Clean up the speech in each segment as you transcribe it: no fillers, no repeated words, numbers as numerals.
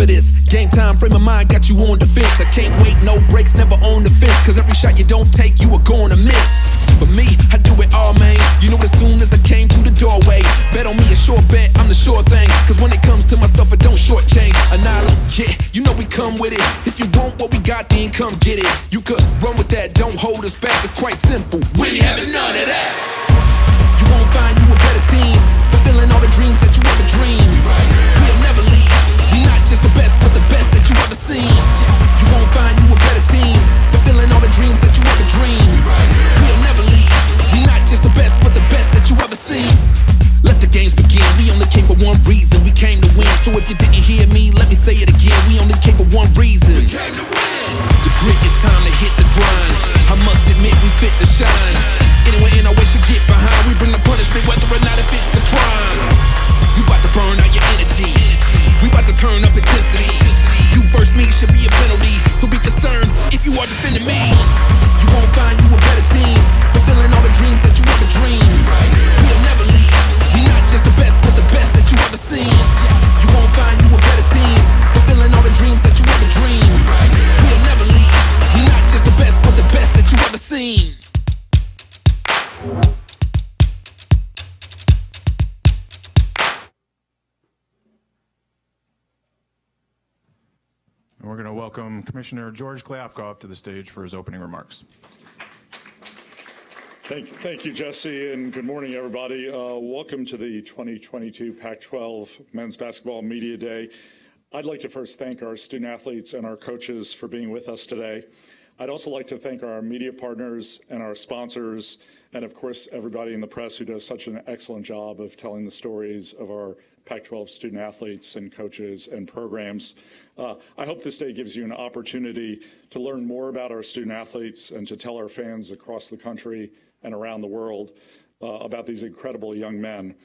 for this. Game time, frame of mind, got you on defense. I can't wait, no breaks, never on the fence. Cause every shot you don't take, you are going to miss. For me, I do it all, man. You know it as soon as I came through the doorway. Bet on me, a sure bet, I'm the sure thing. Cause when it comes to myself, I don't shortchange. Annihilate, yeah, you know we come with it. If you want what we got, then come get it. You could run with that, don't hold us back. It's quite simple, we ain't having none of that. You won't find you a better team, fulfilling all the dreams that you ever dreamed. We'll never leave, we not just the best, but the best that you ever seen. You won't find you a better team, fulfilling all the dreams that you ever dreamed. We'll never leave, we not just the best, but the best that you ever seen. Let the games begin, we only came for one reason, we came to win. So if you didn't hear me, let me say it again, we only came for one reason. We came to win. The grit, it's time to hit the grind. I must admit we fit to shine. Anywhere in our way should get behind. We bring the punishment whether or not it fits the crime. You about to burn out your energy, we about to turn up intensity. You versus me should be a penalty, so be concerned if you are defending me. You won't find you a better team, fulfilling all the dreams that you ever dreamed. We'll never leave, we not just the best, but the best that you ever seen. You won't find you a better team, fulfilling all the dreams that you ever dreamed. We'll never leave, we not just the best, but the best that you ever seen. And we're going to welcome Commissioner George Kliavkoff to the stage for his opening remarks. Thank you, Jesse, and good morning, everybody. Welcome to the 2022 Pac-12 Men's Basketball Media Day. I'd like to first thank our student athletes and our coaches for being with us today. I'd also like to thank our media partners and our sponsors, and of course, everybody in the press who does such an excellent job of telling the stories of our Pac-12 student athletes and coaches and programs. I hope this day gives you an opportunity to learn more about our student athletes and to tell our fans across the country and around the world about these incredible young men.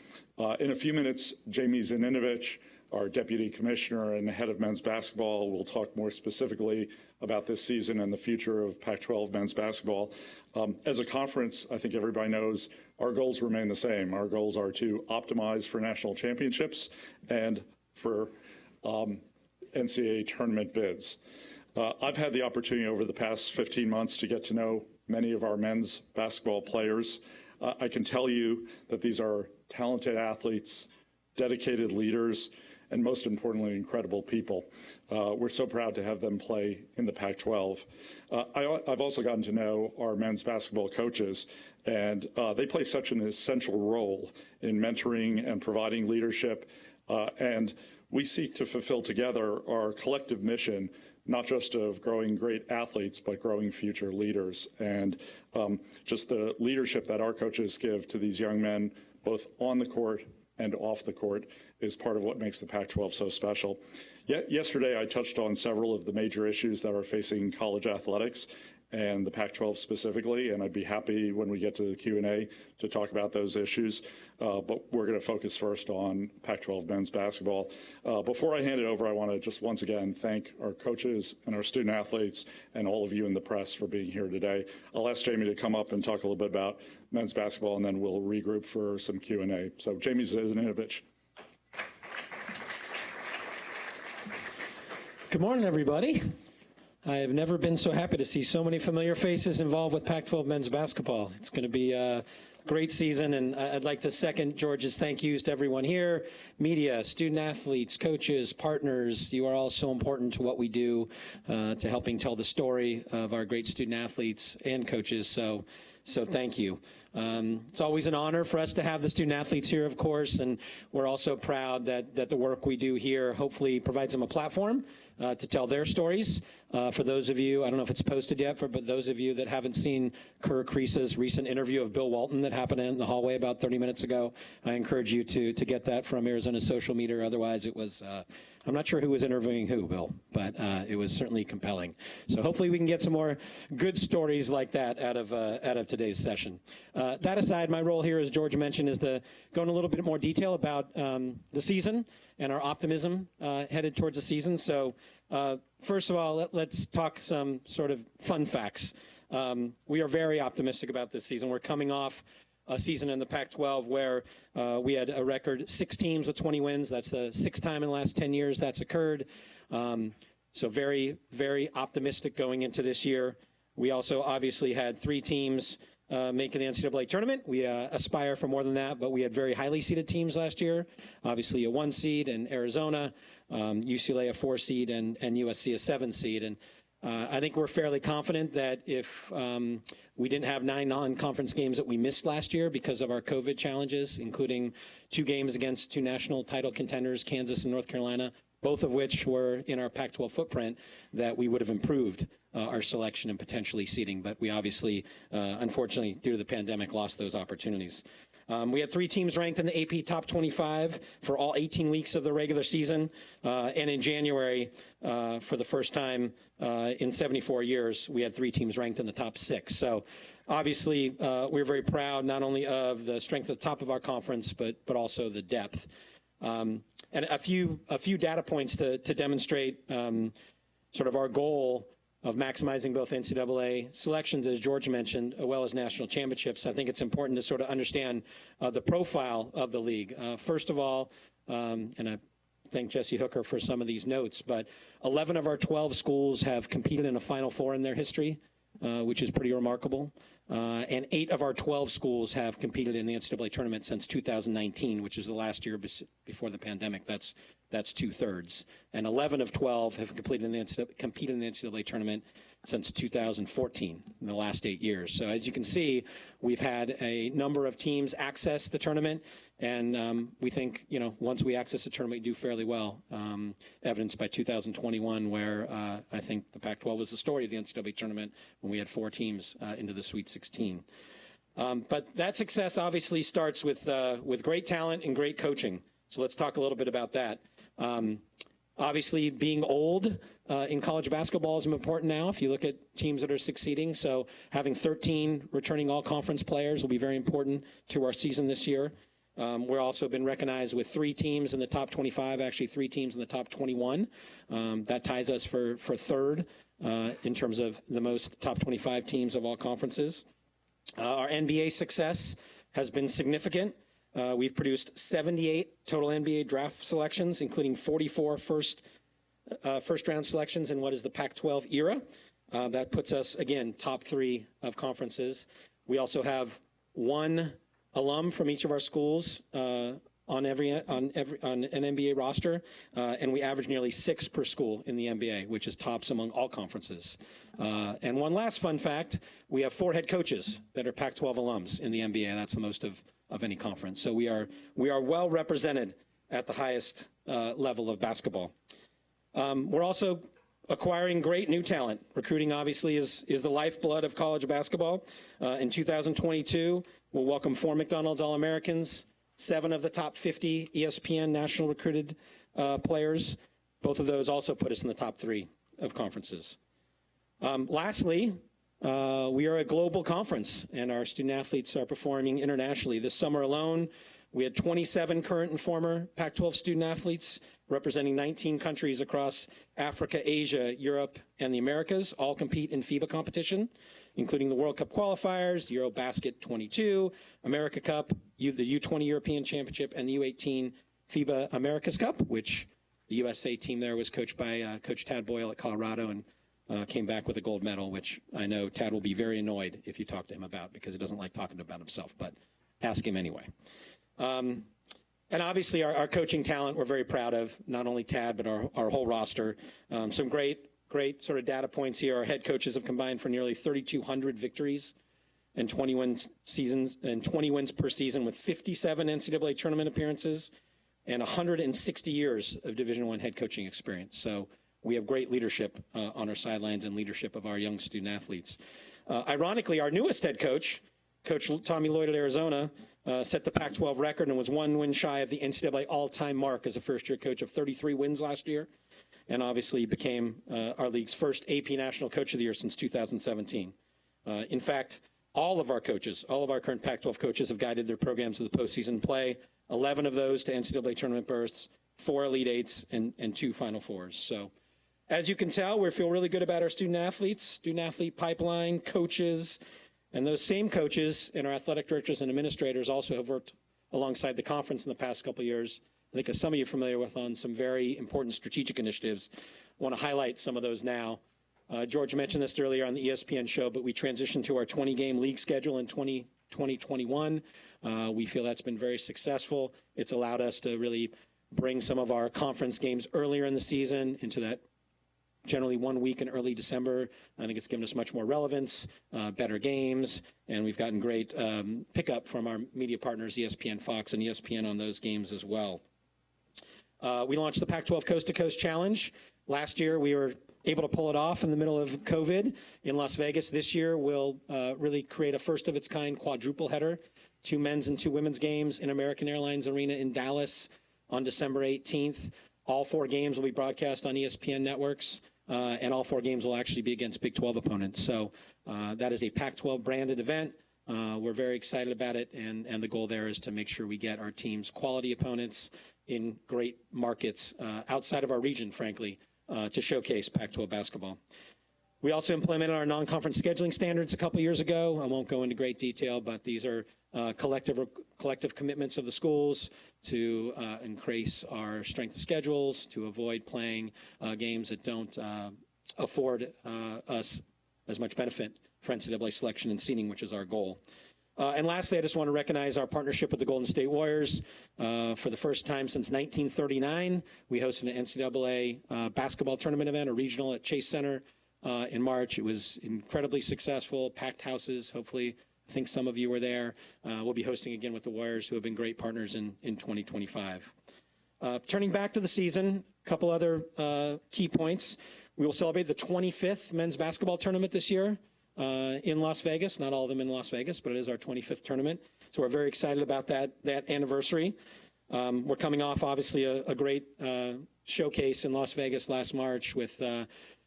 In a few minutes, Jamie Zaninovich, our Deputy Commissioner and Head of Men's Basketball, will talk more specifically about this season and the future of Pac-12 men's basketball. As a conference, I think everybody knows our goals remain the same. Our goals are to optimize for national championships and for NCAA tournament bids. I've had the opportunity over the past 15 months to get to know many of our men's basketball players. I can tell you that these are talented athletes, dedicated leaders, and most importantly, incredible people. We're so proud to have them play in the Pac-12. I've also gotten to know our men's basketball coaches, and they play such an essential role in mentoring and providing leadership, and we seek to fulfill together our collective mission, not just of growing great athletes, but growing future leaders. And just the leadership that our coaches give to these young men, both on the court and off the court, is part of what makes the Pac-12 so special. Yesterday, I touched on several of the major issues that are facing college athletics and the Pac-12 specifically, and I'd be happy when we get to the Q&A to talk about those issues. But we're going to focus first on Pac-12 men's basketball. Before I hand it over, I want to just once again thank our coaches and our student athletes and all of you in the press for being here today. I'll ask Jamie to come up and talk a little bit about men's basketball, and then we'll regroup for some Q&A. So Jamie Zaninovich. Good morning, everybody. I have never been so happy to see so many familiar faces involved with Pac-12 men's basketball. It's going to be a great season, and I'd like to second George's thank yous to everyone here, media, student athletes, coaches, partners. You are all so important to what we do, to helping tell the story of our great student athletes and coaches, so thank you. It's always an honor for us to have the student athletes here, of course, and we're also proud that the work we do here hopefully provides them a platform to tell their stories. For those of you, I don't know if it's posted yet, but those of you that haven't seen Kerr Crease's recent interview of Bill Walton that happened in the hallway about 30 minutes ago, I encourage you to get that from Arizona's social media. Otherwise, it was, I'm not sure who was interviewing who, Bill, but it was certainly compelling. So hopefully we can get some more good stories like that out of today's session. That aside, my role here, as George mentioned, is to go in a little bit more detail about the season and our optimism headed towards the season. So first of all, let's talk some sort of fun facts. We are very optimistic about this season. We're coming off a season in the Pac-12 where we had a record 6 teams with 20 wins. That's the 6th time in the last 10 years that's occurred. So very, very optimistic going into this year. We also obviously had 3 teams making the NCAA tournament. We aspire for more than that, but we had very highly seeded teams last year. Obviously a 1 seed in Arizona, UCLA a 4 seed, and USC a 7 seed. And I think we're fairly confident that if we didn't have 9 non-conference games that we missed last year because of our COVID challenges, including 2 games against 2 national title contenders, Kansas and North Carolina, both of which were in our Pac-12 footprint, that we would have improved our selection and potentially seeding. But we obviously, unfortunately, due to the pandemic, lost those opportunities. We had 3 teams ranked in the AP Top 25 for all 18 weeks of the regular season. And in January, for the first time in 74 years, we had 3 teams ranked in the top 6. So obviously, we're very proud not only of the strength at the top of our conference, but also the depth. And a few data points to demonstrate sort of our goal of maximizing both NCAA selections, as George mentioned, as well as national championships. I think it's important to sort of understand the profile of the league. First of all, and I thank Jesse Hooker for some of these notes, but 11 of our 12 schools have competed in a Final Four in their history, which is pretty remarkable. And 8 of our 12 schools have competed in the NCAA tournament since 2019, which is the last year before the pandemic. That's 2/3. And 11 of 12 have competed in the NCAA tournament since 2014, in the last 8 years. So as you can see, we've had a number of teams access the tournament, and we think, once we access the tournament, we do fairly well, evidenced by 2021, where I think the Pac-12 was the story of the NCAA tournament when we had 4 teams into the Sweet 16. But that success obviously starts with great talent and great coaching. So let's talk a little bit about that. Obviously, being old in college basketball is important now if you look at teams that are succeeding. So having 13 returning all-conference players will be very important to our season this year. We're also been recognized with 3 teams in the top 25, actually 3 teams in the top 21. That ties us for 3rd in terms of the most top 25 teams of all conferences. Our NBA success has been significant. We've produced 78 total NBA draft selections, including 44 first-round selections in what is the Pac-12 era. That puts us, again, top 3 of conferences. We also have 1 alum from each of our schools on an NBA roster, and we average nearly 6 per school in the NBA, which is tops among all conferences. And one last fun fact: we have 4 head coaches that are Pac-12 alums in the NBA. That's the most of any conference. So we are well represented at the highest level of basketball. We're also acquiring great new talent. Recruiting obviously is the lifeblood of college basketball. In 2022, we'll welcome 4 McDonald's All-Americans, 7 of the top 50 ESPN national recruited players. Both of those also put us in the top 3 of conferences. Lastly, we are a global conference, and our student athletes are performing internationally. This summer alone, we had 27 current and former Pac-12 student athletes representing 19 countries across Africa, Asia, Europe, and the Americas, all compete in FIBA competition, including the World Cup qualifiers, the Eurobasket 22, America Cup, the U20 European Championship, and the U18 FIBA America's Cup, which the USA team there was coached by Coach Tad Boyle at Colorado, and came back with a gold medal, which I know Tad will be very annoyed if you talk to him about, because he doesn't like talking about himself, but ask him anyway. And obviously our coaching talent we're very proud of, not only Tad, but our whole roster. Some great sort of data points here. Our head coaches have combined for nearly 3,200 victories and 20 wins per season, with 57 NCAA tournament appearances and 160 years of Division I head coaching experience. So we have great leadership on our sidelines and leadership of our young student athletes. Ironically, our newest head coach, Coach Tommy Lloyd at Arizona, set the Pac-12 record and was 1 win shy of the NCAA all-time mark as a first-year coach of 33 wins last year, and obviously became our league's first AP National Coach of the Year since 2017. In fact, all of our current Pac-12 coaches have guided their programs to the postseason play, 11 of those to NCAA tournament berths, 4 Elite Eights, and 2 Final Fours. So as you can tell, we feel really good about our student athletes, student athlete pipeline, coaches, And those same coaches and our athletic directors and administrators also have worked alongside the conference in the past couple of years. I think as some of you are familiar with, on some very important strategic initiatives. I want to highlight some of those now. George mentioned this earlier on the ESPN show, but we transitioned to our 20-game league schedule in 2021. We feel that's been very successful. It's allowed us to really bring some of our conference games earlier in the season into that generally 1 week in early December. I think it's given us much more relevance, better games, and we've gotten great pickup from our media partners, ESPN, Fox, and ESPN on those games as well. We launched the Pac-12 Coast to Coast Challenge. Last year, we were able to pull it off in the middle of COVID in Las Vegas. This year, we'll really create a first-of-its-kind quadruple header, 2 men's and 2 women's games in American Airlines Arena in Dallas on December 18th. All 4 games will be broadcast on ESPN networks, and all 4 games will actually be against Big 12 opponents. So that is a Pac-12 branded event. We're very excited about it, and the goal there is to make sure we get our teams quality opponents in great markets outside of our region, frankly, to showcase Pac-12 basketball. We also implemented our non-conference scheduling standards a couple years ago. I won't go into great detail, but these are collective commitments of the schools to increase our strength of schedules, to avoid playing games that don't afford us as much benefit for NCAA selection and seeding, which is our goal. And lastly, I just want to recognize our partnership with the Golden State Warriors. For the first time since 1939, we hosted an NCAA basketball tournament event, a regional at Chase Center in March. It was incredibly successful, packed houses. Hopefully, I think some of you were there. We'll be hosting again with the Warriors, who have been great partners in 2025. Turning back to the season, a couple other key points. We will celebrate the 25th men's basketball tournament this year in Las Vegas. Not all of them in Las Vegas, but it is our 25th tournament. So we're very excited about that anniversary. We're coming off, obviously, a great showcase in Las Vegas last March with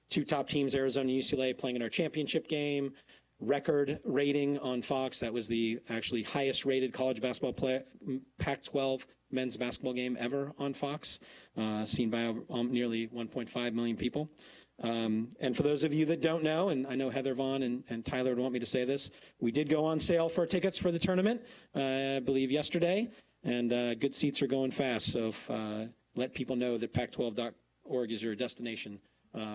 2 top teams, Arizona and UCLA, playing in our championship game. Record rating on Fox. That was the actually highest rated college basketball Pac-12 men's basketball game ever on Fox, seen by nearly 1.5 million people. And for those of you that don't know, and I know Heather Vaughn and Tyler would want me to say this, we did go on sale for tickets for the tournament, I believe yesterday, and good seats are going fast. So let people know that Pac12.org is your destination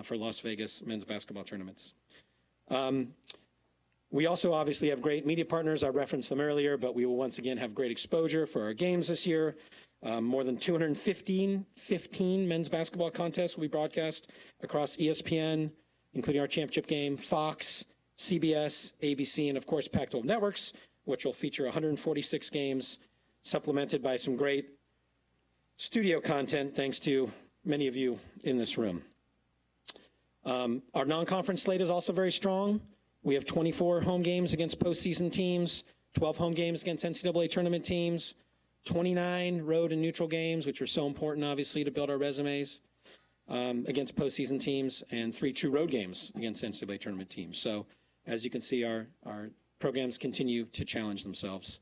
for Las Vegas men's basketball tournaments. We also obviously have great media partners. I referenced them earlier, but we will once again have great exposure for our games this year. More than 215 men's basketball contests will be broadcast across ESPN, including our championship game, Fox, CBS, ABC, and of course Pac-12 networks, which will feature 146 games, supplemented by some great studio content, thanks to many of you in this room. Our non-conference slate is also very strong. We have 24 home games against postseason teams, 12 home games against NCAA tournament teams, 29 road and neutral games, which are so important, obviously, to build our resumes against postseason teams, and 3 true road games against NCAA tournament teams. So, as you can see, our programs continue to challenge themselves.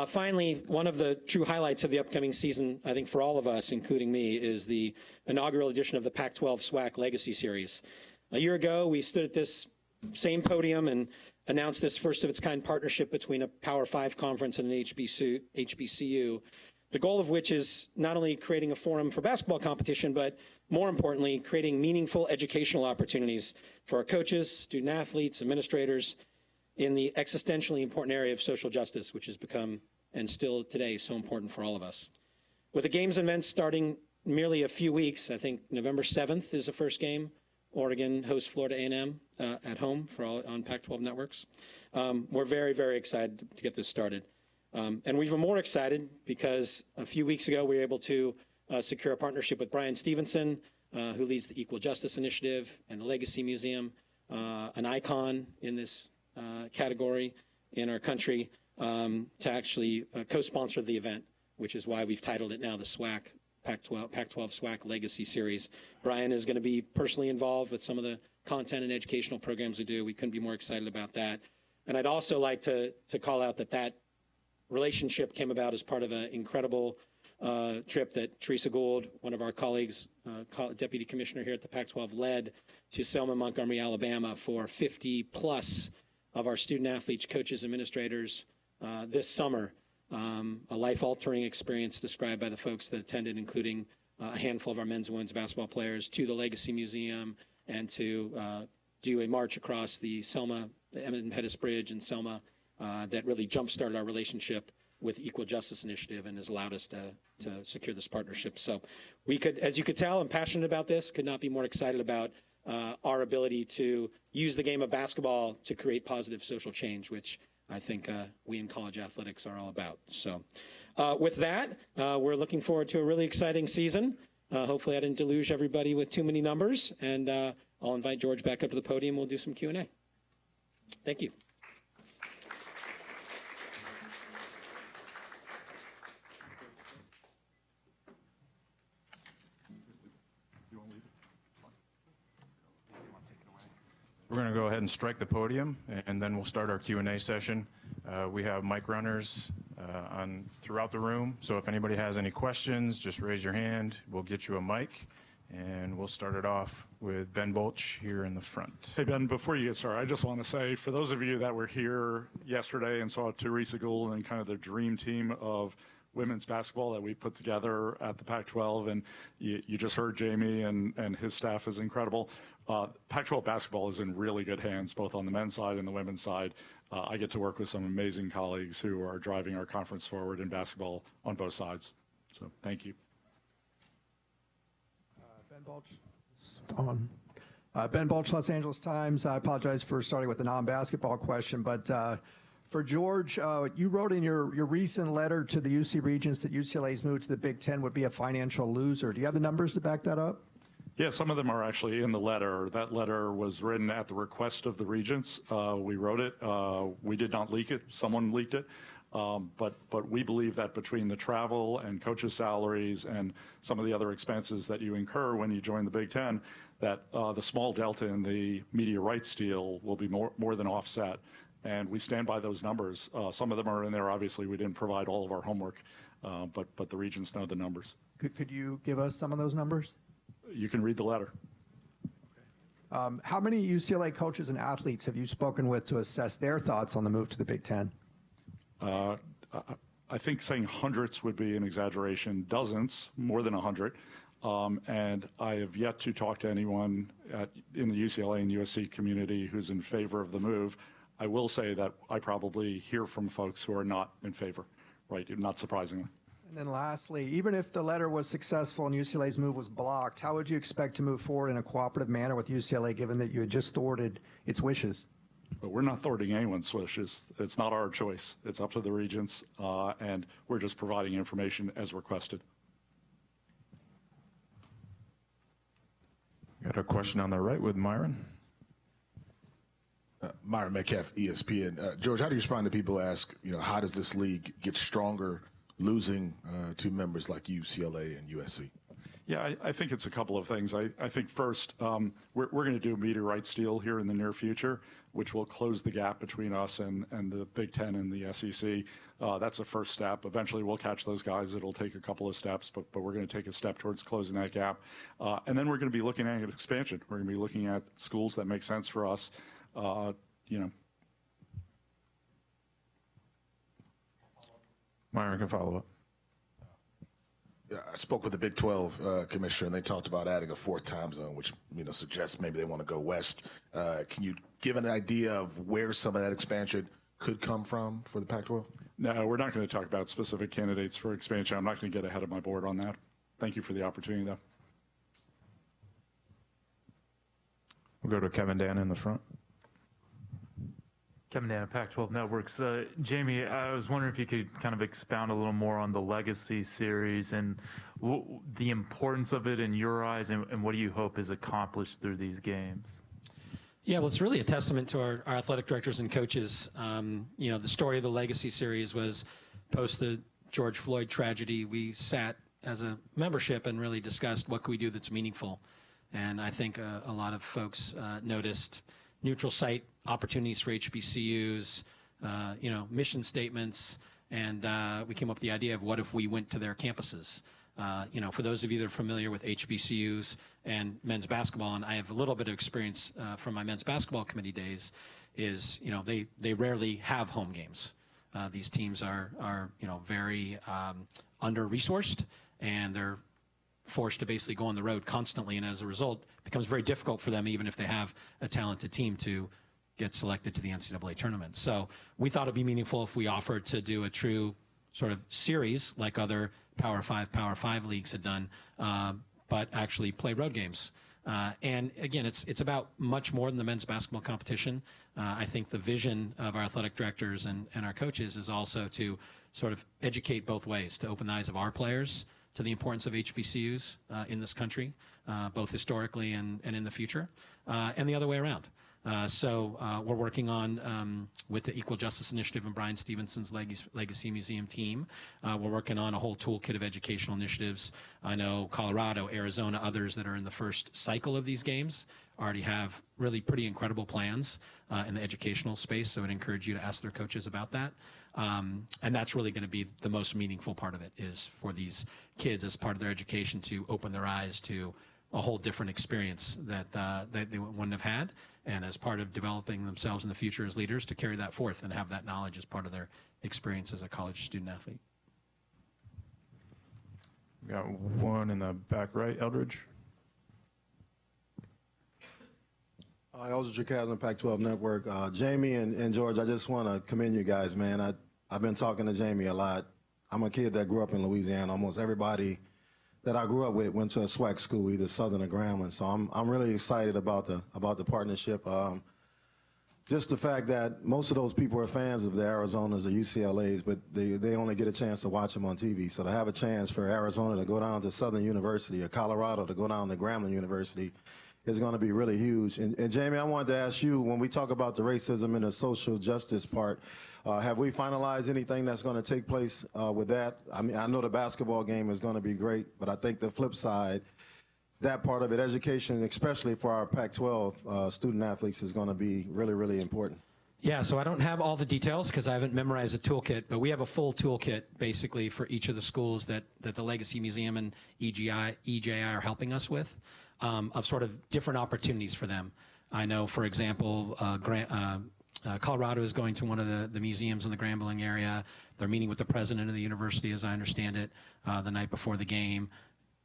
Finally, one of the true highlights of the upcoming season, I think for all of us, including me, is the inaugural edition of the Pac-12 SWAC Legacy Series. A year ago, we stood at this same podium and announced this first-of-its-kind partnership between a Power 5 conference and an HBCU, the goal of which is not only creating a forum for basketball competition, but more importantly, creating meaningful educational opportunities for our coaches, student-athletes, administrators in the existentially important area of social justice, which has become, and still today, so important for all of us. With the games and events starting merely a few weeks, I think November 7th is the first game. Oregon hosts Florida A&M at home for all on Pac-12 networks. We're very, very excited to get this started. And we're even more excited because a few weeks ago we were able to secure a partnership with Brian Stevenson, who leads the Equal Justice Initiative and the Legacy Museum, an icon in this category in our country, to actually co-sponsor the event, which is why we've titled it now the SWAC Pac-12 SWAC Legacy Series. Brian is going to be personally involved with some of the content and educational programs we do. We couldn't be more excited about that. And I'd also like to call out that relationship came about as part of an incredible trip that Teresa Gould, one of our colleagues, Deputy Commissioner here at the Pac-12, led to Selma, Montgomery, Alabama for 50-plus of our student athletes, coaches, administrators this summer. A life-altering experience described by the folks that attended, including a handful of our men's and women's basketball players, to the Legacy Museum and to do a march across the Emmett Pettus Bridge in Selma that really jump-started our relationship with Equal Justice Initiative and has allowed us to secure this partnership. So we could, as you could tell, I'm passionate about this, could not be more excited about our ability to use the game of basketball to create positive social change, which I think we in college athletics are all about. So with that, we're looking forward to a really exciting season. Hopefully I didn't deluge everybody with too many numbers, and I'll invite George back up to the podium. We'll do some Q&A. Thank you. We're going to go ahead and strike the podium, and then we'll start our Q&A session. We have mic runners throughout the room, so if anybody has any questions, just raise your hand. We'll get you a mic, and we'll start it off with Ben Bolch here in the front. Hey, Ben, before you get started, I just want to say, for those of you that were here yesterday and saw Teresa Gould and kind of the dream team of women's basketball that we put together at the Pac-12, and you just heard Jamie and his staff is incredible. Pac-12 basketball is in really good hands, both on the men's side and the women's side. I get to work with some amazing colleagues who are driving our conference forward in basketball on both sides. So thank you. Ben Bolch. Ben Bolch, Los Angeles Times. I apologize for starting with the non-basketball question, but for George, you wrote in your recent letter to the UC Regents that UCLA's move to the Big Ten would be a financial loser. Do you have the numbers to back that up? Yeah, some of them are actually in the letter. That letter was written at the request of the Regents. We wrote it. We did not leak it. Someone leaked it. But we believe that between the travel and coaches' salaries and some of the other expenses that you incur when you join the Big Ten, that the small delta in the media rights deal will be more than offset. And we stand by those numbers. Some of them are in there. Obviously, we didn't provide all of our homework, but the Regents know the numbers. Could you give us some of those numbers? You can read the letter. How many UCLA coaches and athletes have you spoken with to assess their thoughts on the move to the Big Ten? I think saying hundreds would be an exaggeration. Dozens, more than 100. And I have yet to talk to anyone in the UCLA and USC community who's in favor of the move. I will say that I probably hear from folks who are not in favor, right? Not surprisingly. And then lastly, even if the letter was successful and UCLA's move was blocked, how would you expect to move forward in a cooperative manner with UCLA, given that you had just thwarted its wishes? But we're not thwarting anyone's wishes. It's not our choice. It's up to the Regents, and we're just providing information as requested. Got a question on the right with Myron. Myron Metcalf, ESPN. George, how do you respond to people who ask, how does this league get stronger losing to members like UCLA and USC? Yeah, I think it's a couple of things. I think first, we're going to do a media rights deal here in the near future, which will close the gap between us and the Big Ten and the SEC. That's the first step. Eventually, we'll catch those guys. It'll take a couple of steps, but we're going to take a step towards closing that gap. And then we're going to be looking at expansion. We're going to be looking at schools that make sense for us. Myron can follow up. I spoke with the Big 12 commissioner, and they talked about adding a fourth time zone, which suggests maybe they want to go west. Can you give an idea of where some of that expansion could come from for the Pac-12? No, we're not going to talk about specific candidates for expansion. I'm not going to get ahead of my board on that. Thank you for the opportunity, though. We'll go to Kevin Dan in the front. Kevin Dan, Pac-12 Networks. Jamie, I was wondering if you could kind of expound a little more on the Legacy Series and the importance of it in your eyes, and what do you hope is accomplished through these games? Yeah, well, it's really a testament to our athletic directors and coaches. The story of the Legacy Series was post the George Floyd tragedy. We sat as a membership and really discussed what could we do that's meaningful. And I think a lot of folks noticed neutral site opportunities for HBCUs, mission statements, and we came up with the idea of what if we went to their campuses. For those of you that are familiar with HBCUs and men's basketball, and I have a little bit of experience from my men's basketball committee days, is they rarely have home games. These teams are very under-resourced, and they're forced to basically go on the road constantly, and as a result, it becomes very difficult for them, even if they have a talented team, to get selected to the NCAA tournament. So we thought it'd be meaningful if we offered to do a true sort of series like other Power 5 leagues had done, but actually play road games. And again, it's about much more than the men's basketball competition. I think the vision of our athletic directors and our coaches is also to sort of educate both ways, to open the eyes of our players to the importance of HBCUs in this country, both historically and in the future, and the other way around. So we're working on, with the Equal Justice Initiative and Brian Stevenson's Legacy Museum team, we're working on a whole toolkit of educational initiatives. I know Colorado, Arizona, others that are in the first cycle of these games already have really pretty incredible plans in the educational space, so I'd encourage you to ask their coaches about that. And that's really going to be the most meaningful part of it, is for these kids as part of their education to open their eyes to a whole different experience that they wouldn't have had, and as part of developing themselves in the future as leaders, to carry that forth and have that knowledge as part of their experience as a college student athlete. We got one in the back right, Eldridge. Eldridge Chasm, Pac-12 Network. Jamie and George, I just want to commend you guys, man. I've been talking to Jamie a lot. I'm a kid that grew up in Louisiana. Almost everybody that I grew up with went to a SWAC school, either Southern or Grambling. So I'm really excited about the partnership. Just the fact that most of those people are fans of the Arizonas or UCLA's, but they only get a chance to watch them on TV. So to have a chance for Arizona to go down to Southern University or Colorado to go down to Grambling University is going to be really huge. And Jamie, I wanted to ask you, when we talk about the racism and the social justice part, have we finalized anything that's going to take place with that? I mean, I know the basketball game is going to be great, but I think the flip side, that part of it, education, especially for our Pac-12 student athletes, is going to be really, really important. Yeah, so I don't have all the details because I haven't memorized a toolkit, but we have a full toolkit basically for each of the schools that the Legacy Museum and EJI are helping us with, of sort of different opportunities for them. I know, for example, Colorado is going to one of the museums in the Grambling area. They're meeting with the president of the university, as I understand it, the night before the game.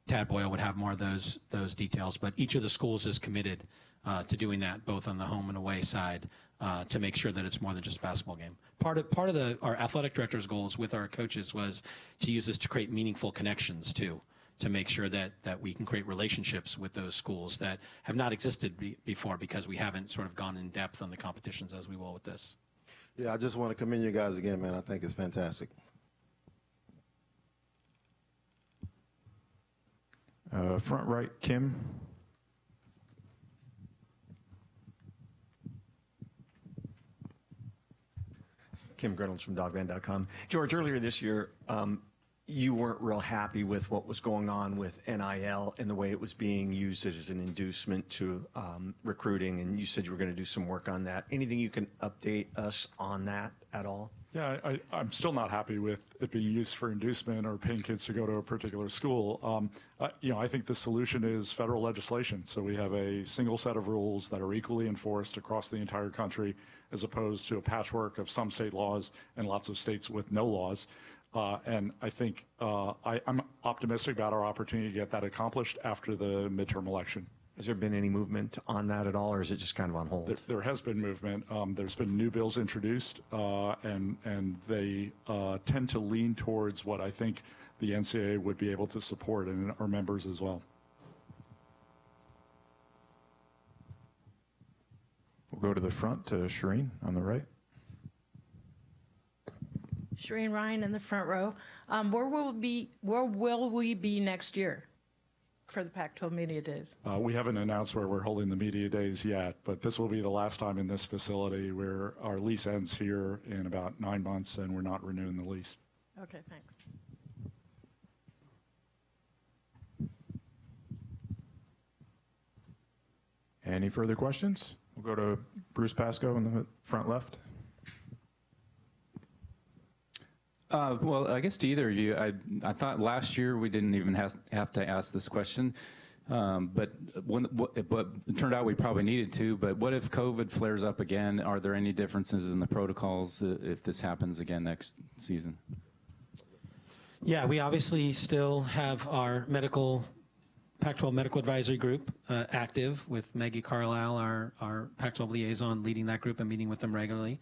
Tad Boyle would have more of those details, but each of the schools is committed to doing that, both on the home and away side, to make sure that it's more than just a basketball game. Part of our athletic director's goals with our coaches was to use this to create meaningful connections too, to make sure that we can create relationships with those schools that have not existed before, because we haven't sort of gone in depth on the competitions as we will with this. Yeah, I just want to commend you guys again, man. I think it's fantastic. Front right, Kim. Kim Reynolds from dogman.com. George, earlier this year, you weren't real happy with what was going on with NIL and the way it was being used as an inducement to recruiting, and you said you were going to do some work on that. Anything you can update us on that at all? Yeah, I'm still not happy with it being used for inducement or paying kids to go to a particular school. I think the solution is federal legislation. So we have a single set of rules that are equally enforced across the entire country, as opposed to a patchwork of some state laws and lots of states with no laws. And I think I'm optimistic about our opportunity to get that accomplished after the midterm election. Has there been any movement on that at all, or is it just kind of on hold? There has been movement. There's been new bills introduced, and they tend to lean towards what I think the NCAA would be able to support, and our members as well. We'll go to the front to Shireen on the right. Shireen Ryan in the front row. Where will we be next year for the Pac-12 Media Days? We haven't announced where we're holding the Media Days yet, but this will be the last time in this facility, where our lease ends here in about 9 months, and we're not renewing the lease. Okay, thanks. Any further questions? We'll go to Bruce Pascoe in the front left. Well, I guess to either of you, I thought last year we didn't even have to ask this question, but it turned out we probably needed to. But what if COVID flares up again? Are there any differences in the protocols if this happens again next season? Yeah, we obviously still have our Pac-12 Medical Advisory Group active with Maggie Carlisle, our Pac-12 liaison, leading that group and meeting with them regularly.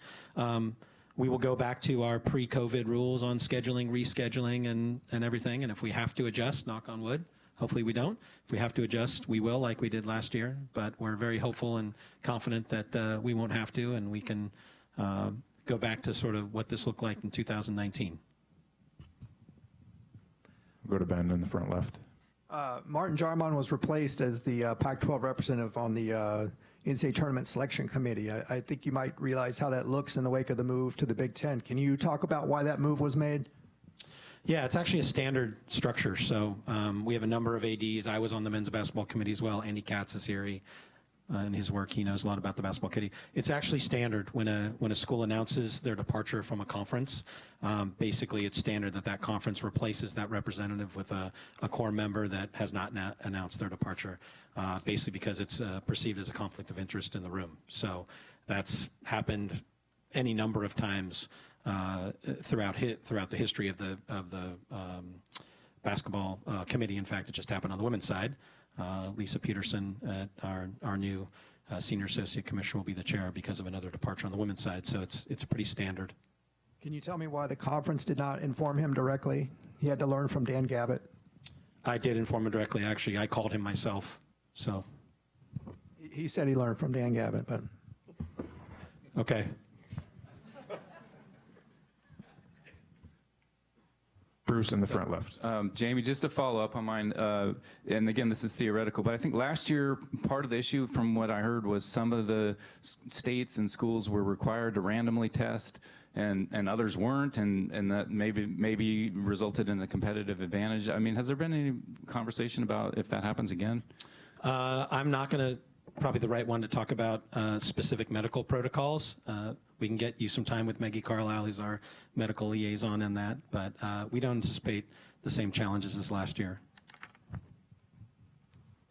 We will go back to our pre-COVID rules on scheduling, rescheduling, and everything. And if we have to adjust, knock on wood, hopefully we don't. If we have to adjust, we will, like we did last year. But we're very hopeful and confident that we won't have to, and we can go back to sort of what this looked like in 2019. We'll go to Ben in the front left. Martin Jarman was replaced as the Pac-12 representative on the NCAA Tournament Selection Committee. I think you might realize how that looks in the wake of the move to the Big Ten. Can you talk about why that move was made? Yeah, it's actually a standard structure. So we have a number of ADs. I was on the men's basketball committee as well. Andy Katz is here. In his work, he knows a lot about the basketball committee. It's actually standard when a school announces their departure from a conference. Basically, it's standard that conference replaces that representative with a core member that has not announced their departure, basically because it's perceived as a conflict of interest in the room. So that's happened any number of times throughout the history of the basketball committee. In fact, it just happened on the women's side. Lisa Peterson, our new senior associate commissioner, will be the chair because of another departure on the women's side. So it's pretty standard. Can you tell me why the conference did not inform him directly? He had to learn from Dan Gabbett. I did inform him directly. Actually, I called him myself. So he said he learned from Dan Gabbett, but okay. Bruce in the front left. Jamie, just to follow up on mine, and again, this is theoretical, but I think last year part of the issue from what I heard was some of the states and schools were required to randomly test and others weren't, and that maybe resulted in a competitive advantage. I mean, has there been any conversation about if that happens again? I'm not going to probably the right one to talk about specific medical protocols. We can get you some time with Maggie Carlisle, who's our medical liaison in that, but we don't anticipate the same challenges as last year.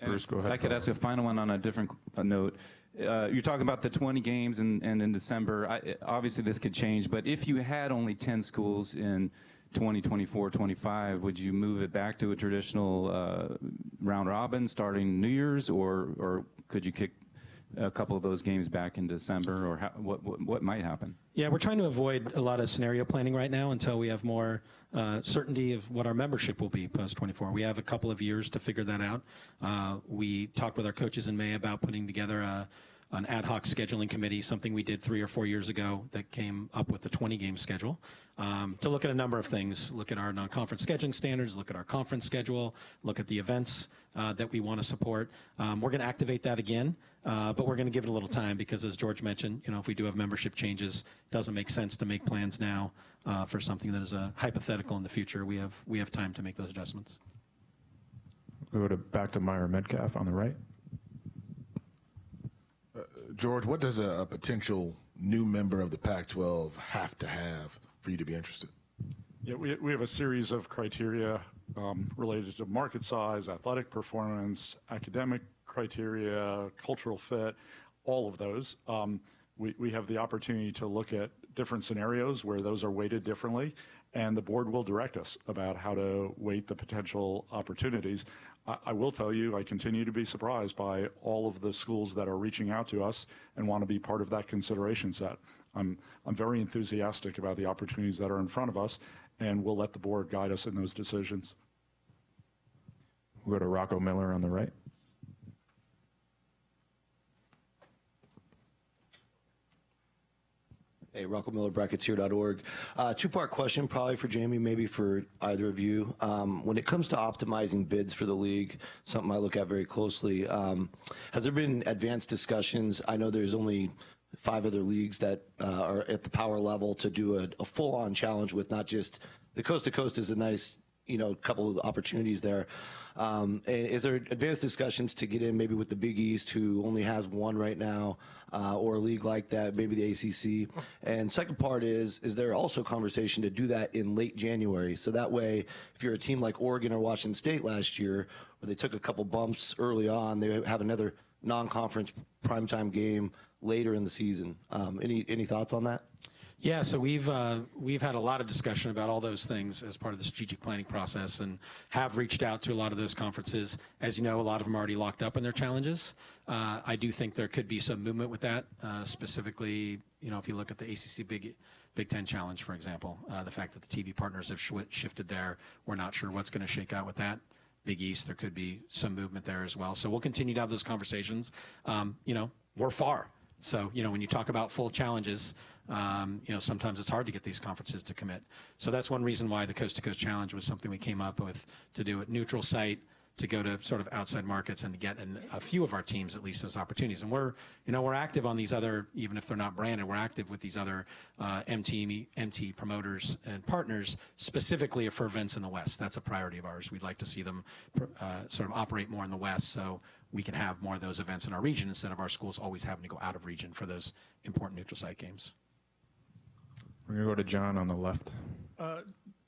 Bruce, go ahead. I could ask a final one on a different note. You're talking about the 20 games and in December. Obviously, this could change, but if you had only 10 schools in 2024-25, would you move it back to a traditional round robin starting New Year's, or could you kick a couple of those games back in December, or what might happen? Yeah, we're trying to avoid a lot of scenario planning right now until we have more certainty of what our membership will be post-24. We have a couple of years to figure that out. We talked with our coaches in May about putting together an ad hoc scheduling committee, something we did 3 or 4 years ago that came up with the 20-game schedule, to look at a number of things, look at our non-conference scheduling standards, look at our conference schedule, look at the events that we want to support. We're going to activate that again, but we're going to give it a little time because, as George mentioned, if we do have membership changes, it doesn't make sense to make plans now for something that is a hypothetical in the future. We have time to make those adjustments. We'll go back to Meyer Metcalf on the right. George, what does a potential new member of the Pac-12 have to have for you to be interested? Yeah, we have a series of criteria related to market size, athletic performance, academic criteria, cultural fit, all of those. We have the opportunity to look at different scenarios where those are weighted differently, and the board will direct us about how to weight the potential opportunities. I will tell you, I continue to be surprised by all of the schools that are reaching out to us and want to be part of that consideration set. I'm very enthusiastic about the opportunities that are in front of us, and we'll let the board guide us in those decisions. We'll go to Rocco Miller on the right. Hey, Rocco Miller, bracketshere.org. Two-part question, probably for Jamie, maybe for either of you. When it comes to optimizing bids for the league, something I look at very closely, has there been advanced discussions? I know there's only 5 other leagues that are at the power level to do a full-on challenge with not just the coast-to-coast is a nice a couple of opportunities there. And is there advanced discussions to get in maybe with the Big East, who only has one right now, or a league like that, maybe the ACC? And second part is there also conversation to do that in late January? So that way, if you're a team like Oregon or Washington State last year, where they took a couple bumps early on, they have another non-conference primetime game later in the season. Any thoughts on that? Yeah, so we've had a lot of discussion about all those things as part of the strategic planning process, and have reached out to a lot of those conferences. As you know, a lot of them are already locked up in their challenges. I do think there could be some movement with that, specifically, if you look at the ACC Big Ten Challenge, for example, the fact that the TV partners have shifted there. We're not sure what's going to shake out with that. Big East, there could be some movement there as well. So we'll continue to have those conversations. We're far. So, when you talk about full challenges, sometimes it's hard to get these conferences to commit. So that's one reason why the Coast to Coast Challenge was something we came up with, to do it neutral site, to go to sort of outside markets and to get a few of our teams at least those opportunities. And we're active on these other, even if they're not branded, we're active with these other MT promoters and partners, specifically for events in the West. That's a priority of ours. We'd like to see them sort of operate more in the West, so we can have more of those events in our region instead of our schools always having to go out of region for those important neutral site games. We're going to go to John on the left.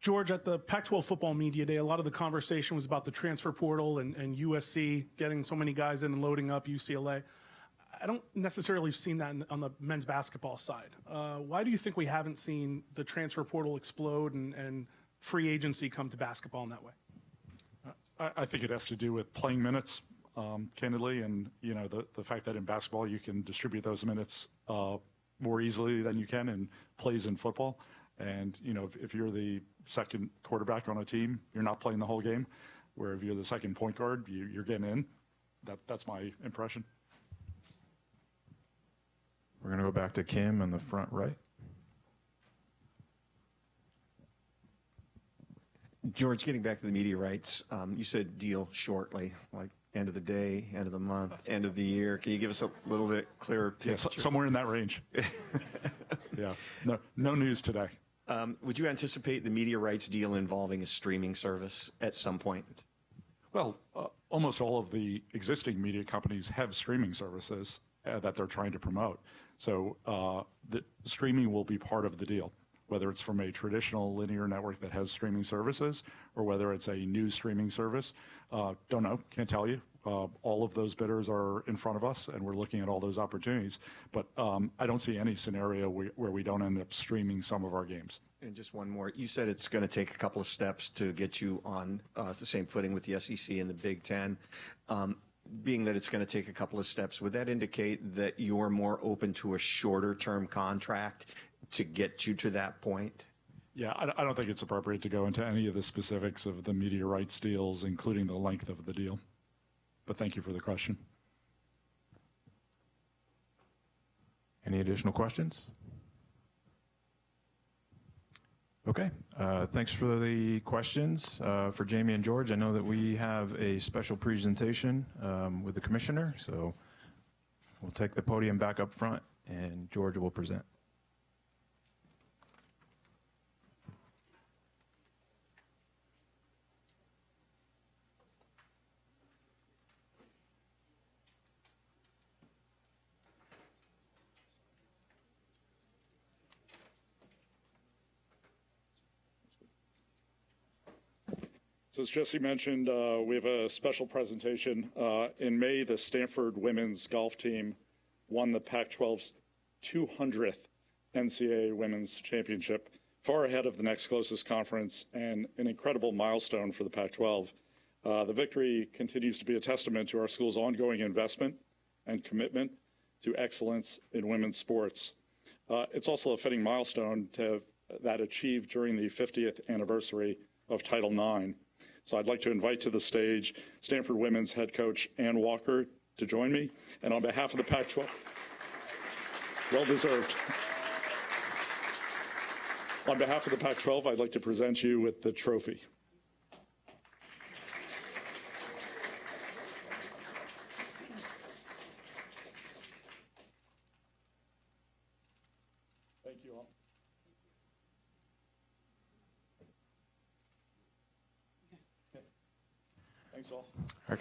George, at the Pac-12 Football Media Day, a lot of the conversation was about the transfer portal and USC getting so many guys in and loading up UCLA. I don't necessarily have seen that on the men's basketball side. Why do you think we haven't seen the transfer portal explode and free agency come to basketball in that way? I think it has to do with playing minutes, candidly, and the fact that in basketball you can distribute those minutes more easily than you can in plays in football. And if you're the second quarterback on a team, you're not playing the whole game. Where if you're the second point guard, you're getting in. That's my impression. We're going to go back to Kim in the front right. George, getting back to the media rights, you said deal shortly, like end of the day, end of the month, end of the year. Can you give us a little bit clearer picture? Yeah, somewhere in that range. Yeah, no news today. Would you anticipate the media rights deal involving a streaming service at some point? Well, almost all of the existing media companies have streaming services that they're trying to promote. So the streaming will be part of the deal, whether it's from a traditional linear network that has streaming services or whether it's a new streaming service. Don't know, can't tell you. All of those bidders are in front of us, and we're looking at all those opportunities. But I don't see any scenario where we don't end up streaming some of our games. And just one more. You said it's going to take a couple of steps to get you on the same footing with the SEC and the Big Ten. Being that it's going to take a couple of steps, would that indicate that you're more open to a shorter-term contract to get you to that point? Yeah, I don't think it's appropriate to go into any of the specifics of the media rights deals, including the length of the deal. But thank you for the question. Any additional questions? Okay, thanks for the questions. For Jamie and George, I know that we have a special presentation with the commissioner, so we'll take the podium back up front and George will present. So as Jesse mentioned, we have a special presentation. In May, the Stanford women's golf team won the Pac-12's 200th NCAA Women's Championship, far ahead of the next closest conference, and an incredible milestone for the Pac-12. The victory continues to be a testament to our school's ongoing investment and commitment to excellence in women's sports. It's also a fitting milestone to have that achieved during the 50th anniversary of Title IX. So I'd like to invite to the stage Stanford women's head coach Ann Walker to join me. And on behalf of the Pac-12, well deserved. On behalf of the Pac-12, I'd like to present you with the trophy. Thank you all. Thanks all. All right.